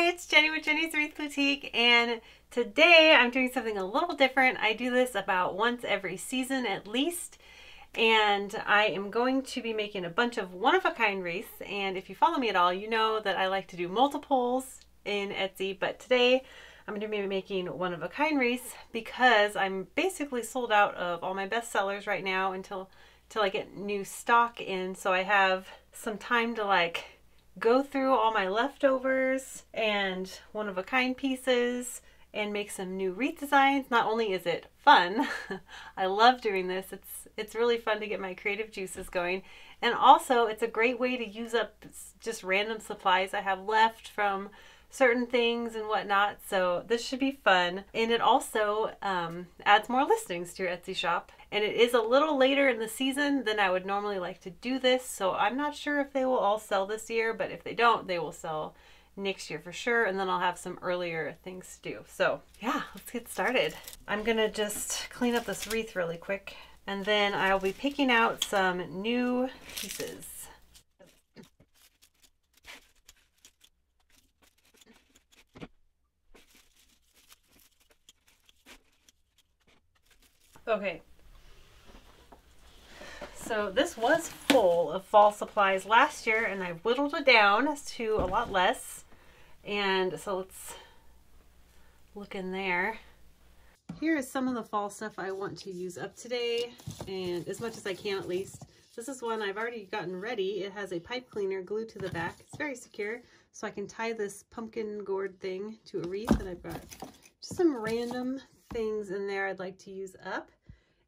Hi, it's Jenny with Jenny's Wreath Boutique, and today I'm doing something a little different. I do this about once every season at least, and I am going to be making a bunch of one-of-a-kind wreaths. And if you follow me at all, you know that I like to do multiples in Etsy, but today I'm going to be making one-of-a-kind wreaths because I'm basically sold out of all my best sellers right now until I get new stock in, so I have some time to go through all my leftovers and one-of-a-kind pieces and make some new wreath designs. Not only is it fun, I love doing this, it's really fun to get my creative juices going, and also it's a great way to use up just random supplies I have left from certain things and whatnot. So this should be fun, and it also adds more listings to your Etsy shop. And it is a little later in the season than I would normally like to do this, so I'm not sure if they will all sell this year, but if they don't, they will sell next year for sure, and then I'll have some earlier things to do. So yeah, let's get started. I'm gonna just clean up this wreath really quick, and then I'll be picking out some new pieces. Okay. So this was full of fall supplies last year, and I've whittled it down to a lot less. And so let's look in there. Here is some of the fall stuff I want to use up today, and as much as I can at least. This is one I've already gotten ready. It has a pipe cleaner glued to the back. It's very secure, so I can tie this pumpkin gourd thing to a wreath, and I've got just some random things in there I'd like to use up.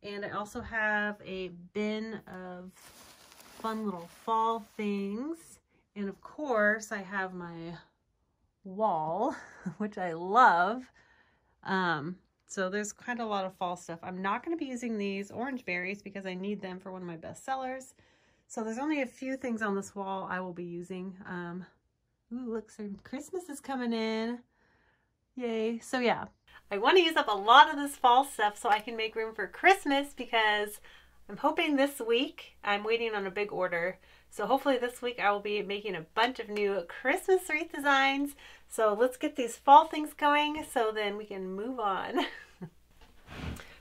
And I also have a bin of fun little fall things. And of course, I have my wall, which I love. So there's kind of a lot of fall stuff. I'm not going to be using these orange berries because I need them for one of my best sellers. So there's only a few things on this wall I will be using. Ooh, look, so Christmas is coming in. Yay. So yeah. I want to use up a lot of this fall stuff so I can make room for Christmas, because I'm hoping this week, I'm waiting on a big order. So hopefully this week I will be making a bunch of new Christmas wreath designs. So let's get these fall things going so then we can move on.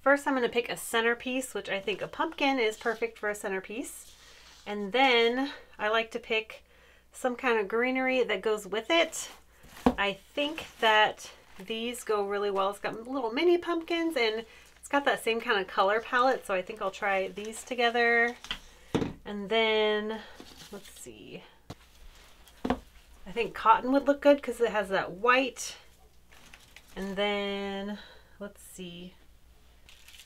First I'm going to pick a centerpiece, which I think a pumpkin is perfect for a centerpiece. And then I like to pick some kind of greenery that goes with it. I think that these go really well. It's got little mini pumpkins, and it's got that same kind of color palette, so I think I'll try these together. And then, let's see, I think cotton would look good because it has that white. And then, let's see,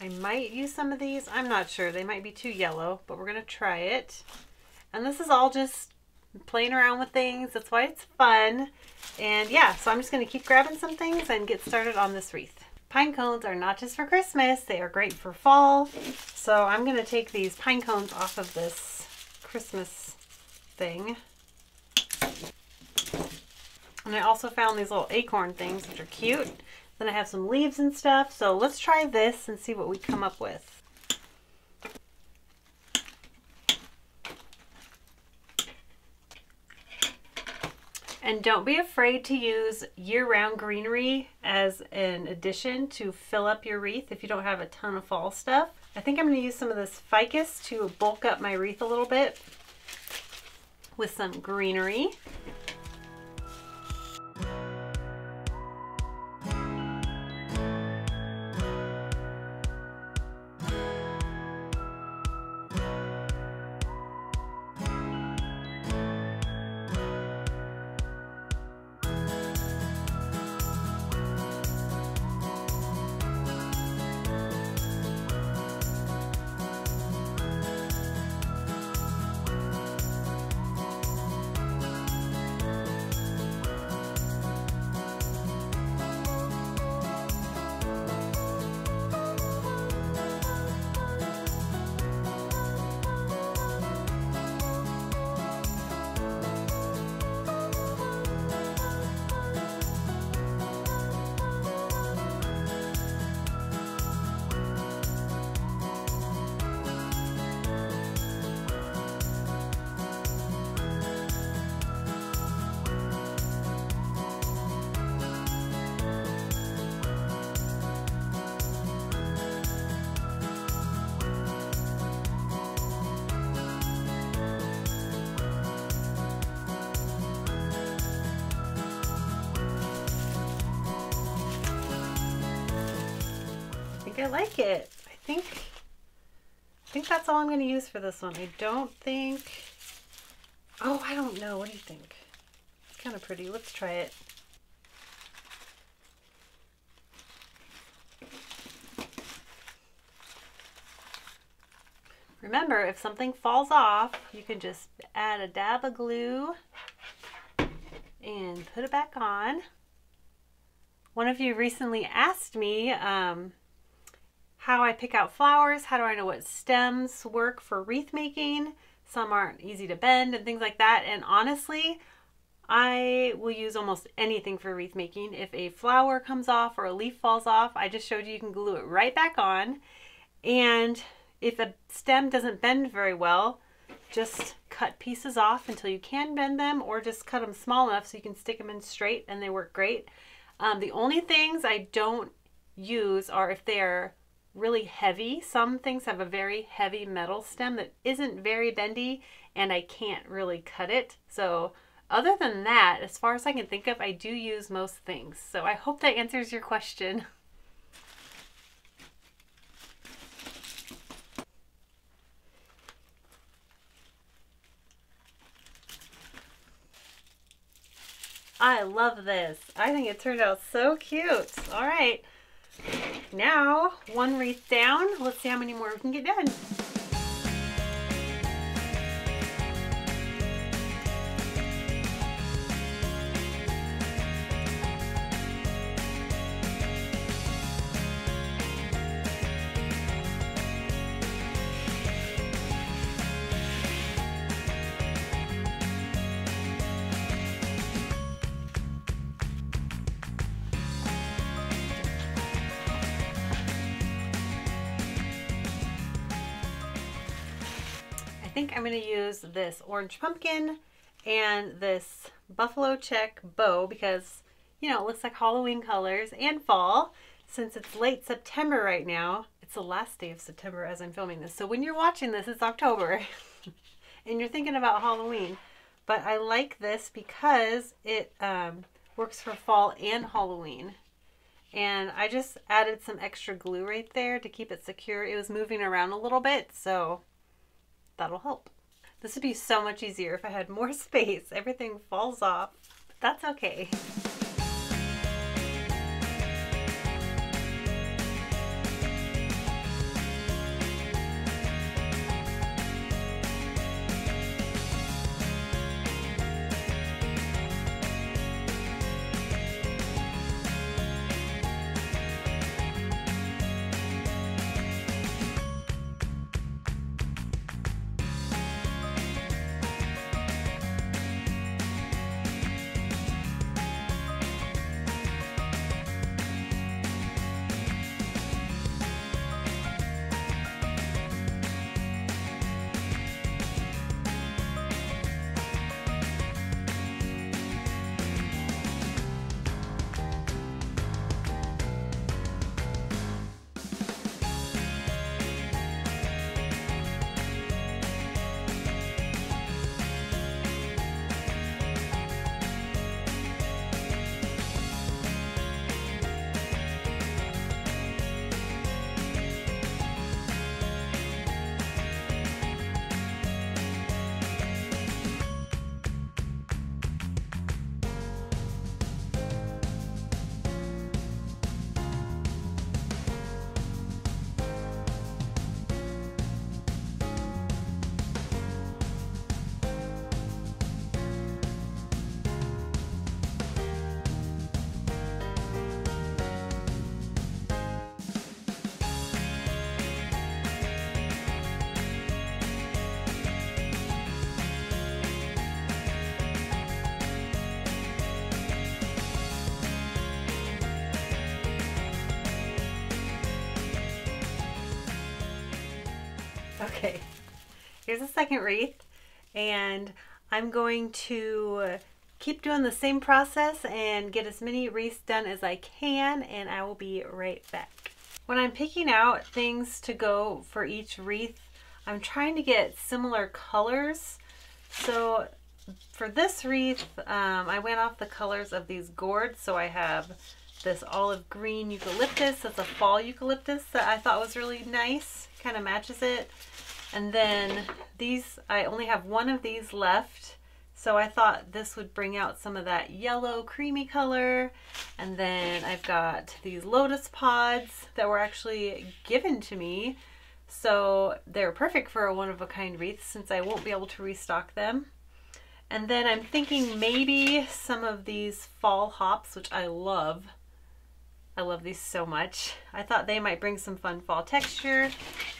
I might use some of these. I'm not sure. They might be too yellow, but we're going to try it. And this is all just playing around with things. That's why it's fun. And yeah, so I'm just going to keep grabbing some things and get started on this wreath. Pine cones are not just for Christmas, they are great for fall. So I'm going to take these pine cones off of this Christmas thing. And I also found these little acorn things, which are cute. Then I have some leaves and stuff. So let's try this and see what we come up with. And don't be afraid to use year-round greenery as an addition to fill up your wreath if you don't have a ton of fall stuff. I think I'm going to use some of this ficus to bulk up my wreath a little bit with some greenery. I like it. I think that's all I'm going to use for this one. I don't think, oh, I don't know. What do you think? It's kind of pretty. Let's try it. Remember, if something falls off, you can just add a dab of glue and put it back on. One of you recently asked me how I pick out flowers. How do I know what stems work for wreath making? Some aren't easy to bend and things like that. And honestly, I will use almost anything for wreath making. If a flower comes off or a leaf falls off, I just showed you can glue it right back on. And if a stem doesn't bend very well, just cut pieces off until you can bend them, or just cut them small enough so you can stick them in straight and they work great. The only things I don't use are if they're really heavy. Some things have a very heavy metal stem that isn't very bendy and I can't really cut it. So other than that, as far as I can think of, I do use most things. So I hope that answers your question. I love this. I think it turned out so cute. All right, now one wreath down. Let's see how many more we can get done. I think I'm going to use this orange pumpkin and this buffalo check bow because, you know, it looks like Halloween colors and fall. Since it's late September right now, it's the last day of September as I'm filming this. So when you're watching this, it's October and you're thinking about Halloween. But I like this because it works for fall and Halloween. And I just added some extra glue right there to keep it secure. It was moving around a little bit, so that'll help. This would be so much easier if I had more space. Everything falls off, but that's okay. Okay, here's a second wreath, and I'm going to keep doing the same process and get as many wreaths done as I can, and I will be right back. When I'm picking out things to go for each wreath, I'm trying to get similar colors. So for this wreath, I went off the colors of these gourds. So I have this olive green eucalyptus. That's a fall eucalyptus that I thought was really nice. Kind of matches it. And then these, I only have one of these left. So I thought this would bring out some of that yellow creamy color. And then I've got these lotus pods that were actually given to me. So they're perfect for a one-of-a-kind wreath since I won't be able to restock them. And then I'm thinking maybe some of these fall hops, which I love. I love these so much. I thought they might bring some fun fall texture.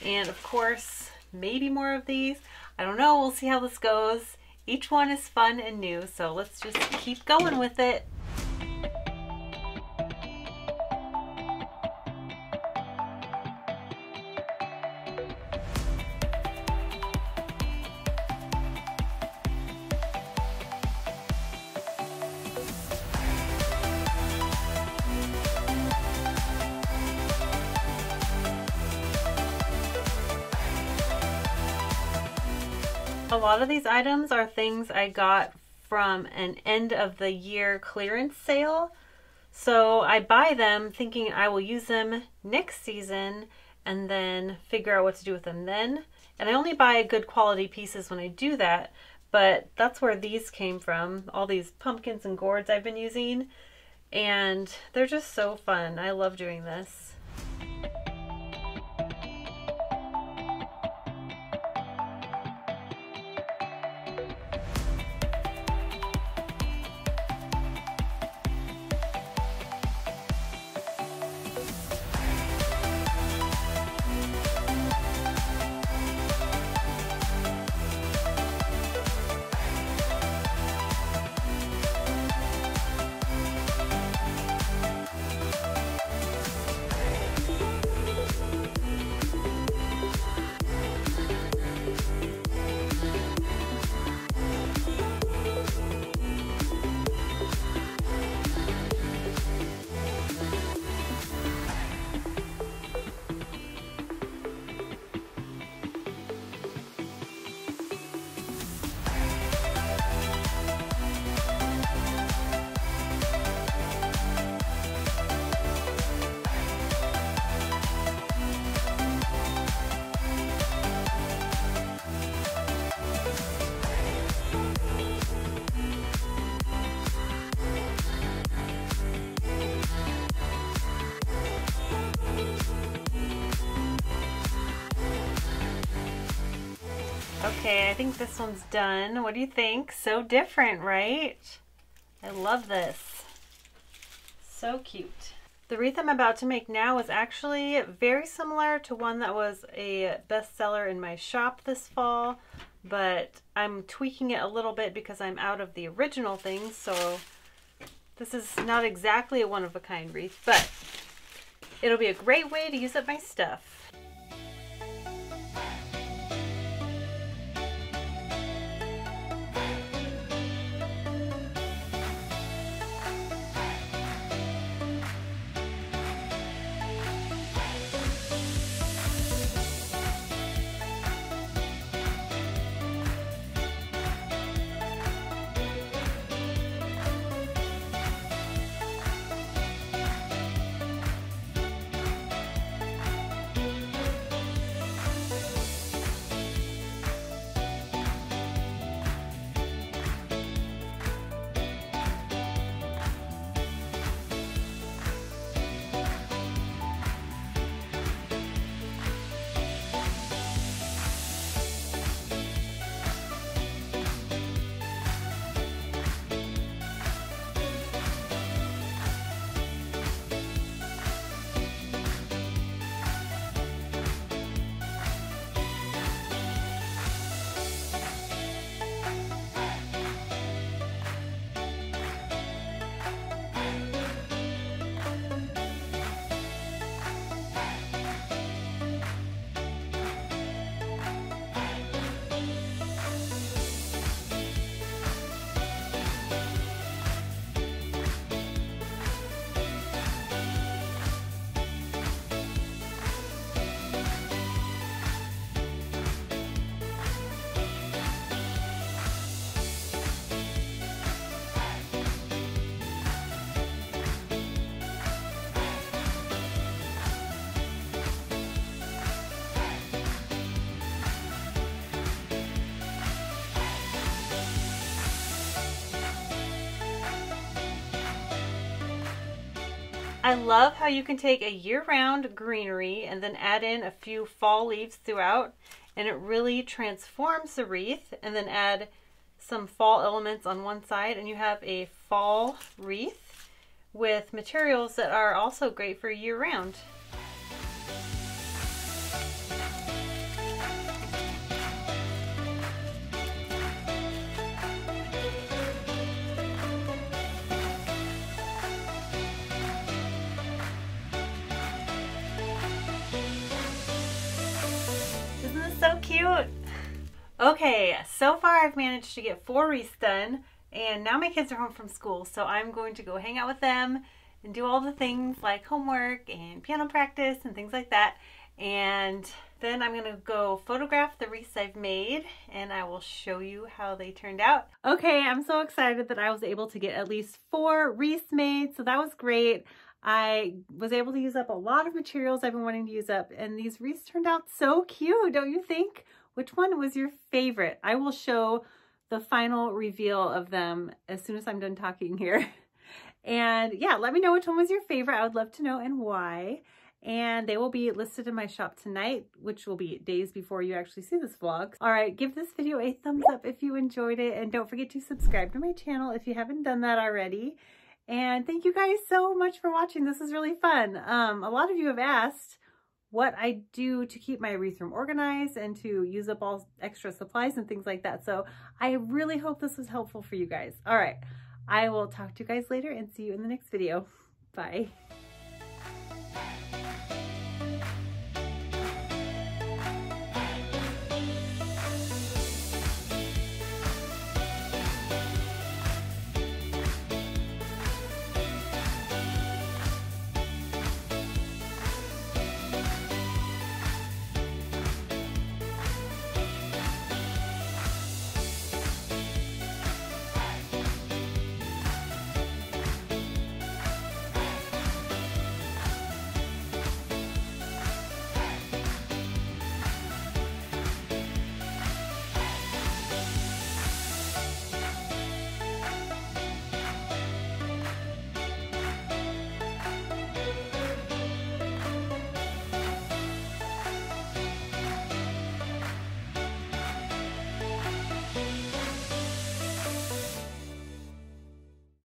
And of course, maybe more of these. I don't know, we'll see how this goes. Each one is fun and new, so let's just keep going with it. A lot of these items are things I got from an end of the year clearance sale. So I buy them thinking I will use them next season and then figure out what to do with them then. And I only buy good quality pieces when I do that, but that's where these came from. All these pumpkins and gourds I've been using, and they're just so fun. I love doing this. Okay, I think this one's done. What do you think? So different, right? I love this. So cute. The wreath I'm about to make now is actually very similar to one that was a bestseller in my shop this fall, but I'm tweaking it a little bit because I'm out of the original things, so this is not exactly a one-of-a-kind wreath, but it'll be a great way to use up my stuff. I love how you can take a year-round greenery and then add in a few fall leaves throughout, and it really transforms the wreath, and then add some fall elements on one side and you have a fall wreath with materials that are also great for year-round. Isn't this so cute? Okay, so far I've managed to get 4 wreaths done, and now my kids are home from school, so I'm going to go hang out with them and do all the things like homework and piano practice and things like that. And then I'm gonna go photograph the wreaths I've made, and I will show you how they turned out. Okay, I'm so excited that I was able to get at least 4 wreaths made, so that was great. I was able to use up a lot of materials I've been wanting to use up, and these wreaths turned out so cute, don't you think? Which one was your favorite? I will show the final reveal of them as soon as I'm done talking here. And yeah, let me know which one was your favorite. I would love to know and why. And they will be listed in my shop tonight, which will be days before you actually see this vlog. All right, give this video a thumbs up if you enjoyed it, and don't forget to subscribe to my channel if you haven't done that already. And thank you guys so much for watching. This was really fun. A lot of you have asked what I do to keep my wreath room organized and to use up all extra supplies and things like that. So I really hope this was helpful for you guys. All right, I will talk to you guys later and see you in the next video. Bye.